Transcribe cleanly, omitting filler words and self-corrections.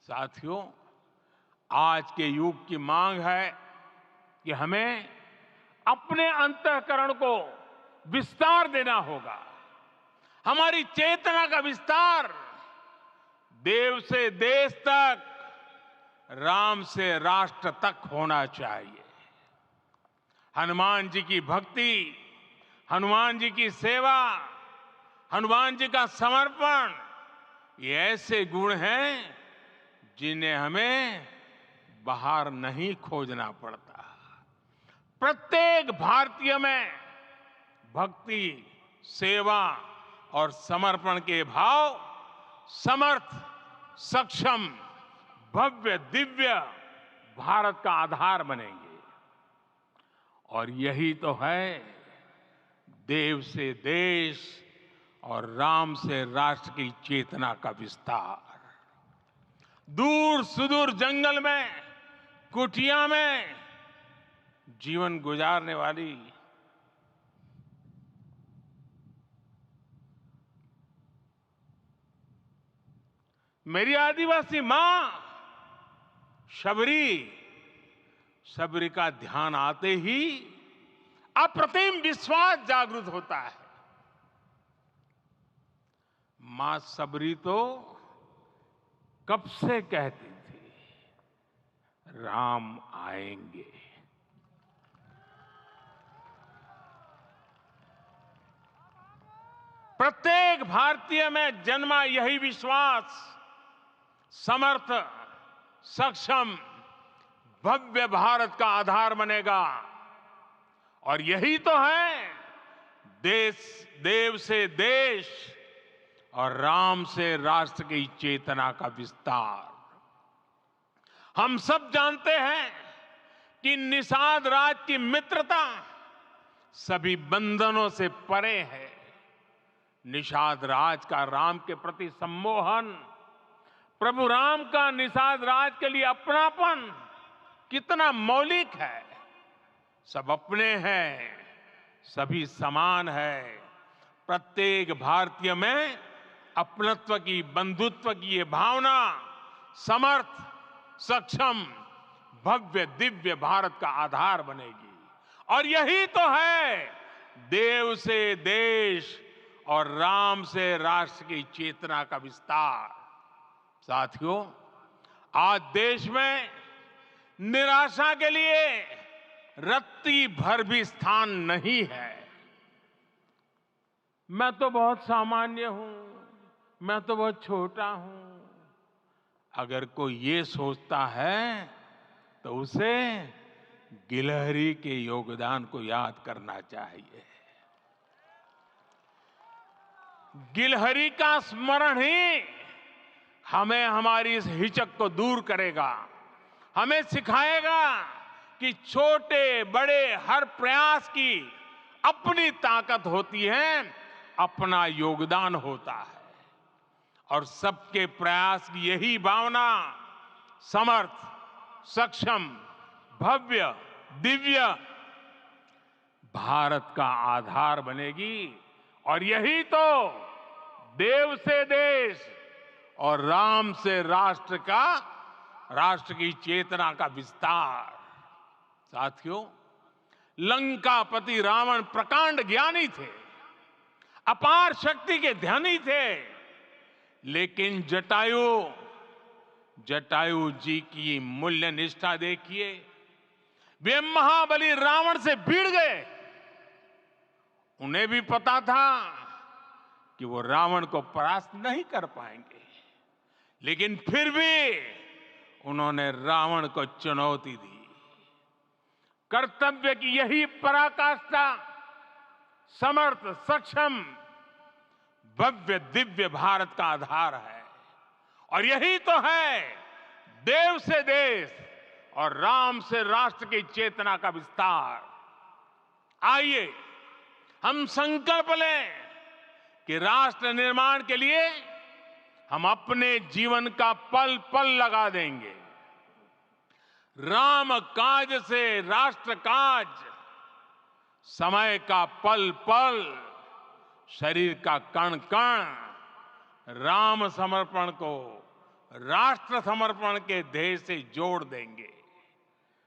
साथियों, आज के युग की मांग है कि हमें अपने अंतःकरण को विस्तार देना होगा। हमारी चेतना का विस्तार देव से देश तक, राम से राष्ट्र तक होना चाहिए। हनुमान जी की भक्ति, हनुमान जी की सेवा, हनुमान जी का समर्पण, ये ऐसे गुण हैं जिन्हें हमें बाहर नहीं खोजना पड़ता। प्रत्येक भारतीय में भक्ति, सेवा और समर्पण के भाव समर्थ, सक्षम, भव्य, दिव्य भारत का आधार बनेंगे। और यही तो है देव से देश और राम से राष्ट्र की चेतना का विस्तार। दूर सुदूर जंगल में, कुटिया में जीवन गुजारने वाली मेरी आदिवासी मां शबरी का ध्यान आते ही अप्रतिम विश्वास जागृत होता है। मां शबरी तो कब से कहती थी, राम आएंगे। प्रत्येक भारतीय में जन्मा यही विश्वास समर्थ, सक्षम, भव्य भारत का आधार बनेगा। और यही तो है देव से देश और राम से राष्ट्र की चेतना का विस्तार। हम सब जानते हैं कि निषाद राज की मित्रता सभी बंधनों से परे है। निषाद राज का राम के प्रति सम्मोहन, प्रभु राम का निषाद राज के लिए अपनापन कितना मौलिक है। सब अपने हैं, सभी समान है। प्रत्येक भारतीय में अपनत्व की, बंधुत्व की ये भावना समर्थ, सक्षम, भव्य, दिव्य भारत का आधार बनेगी। और यही तो है देव से देश और राम से राष्ट्र की चेतना का विस्तार। साथियों, आज देश में निराशा के लिए रत्ती भर भी स्थान नहीं है। मैं तो बहुत सामान्य हूं, मैं तो बहुत छोटा हूं, अगर कोई ये सोचता है तो उसे गिलहरी के योगदान को याद करना चाहिए। गिलहरी का स्मरण ही हमें हमारी इस हिचक को दूर करेगा, हमें सिखाएगा कि छोटे बड़े हर प्रयास की अपनी ताकत होती है, अपना योगदान होता है। और सबके प्रयास की यही भावना समर्थ, सक्षम, भव्य, दिव्य भारत का आधार बनेगी। और यही तो देव से देश और राम से राष्ट्र की चेतना का विस्तार। साथियों, लंकापति रावण प्रकांड ज्ञानी थे, अपार शक्ति के धनी थे, लेकिन जटायु जी की मूल्य निष्ठा देखिए। वे महाबली रावण से भिड़ गए। उन्हें भी पता था कि वो रावण को परास्त नहीं कर पाएंगे, लेकिन फिर भी उन्होंने रावण को चुनौती दी। कर्तव्य की यही पराकाष्ठा समर्थ, सक्षम, भव्य, दिव्य भारत का आधार है। और यही तो है देव से देश और राम से राष्ट्र की चेतना का विस्तार। आइए हम संकल्प लें कि राष्ट्र निर्माण के लिए हम अपने जीवन का पल पल लगा देंगे। राम काज से राष्ट्र काज, समय का पल पल, शरीर का कण कण राम समर्पण को राष्ट्र समर्पण के ध्येय से जोड़ देंगे।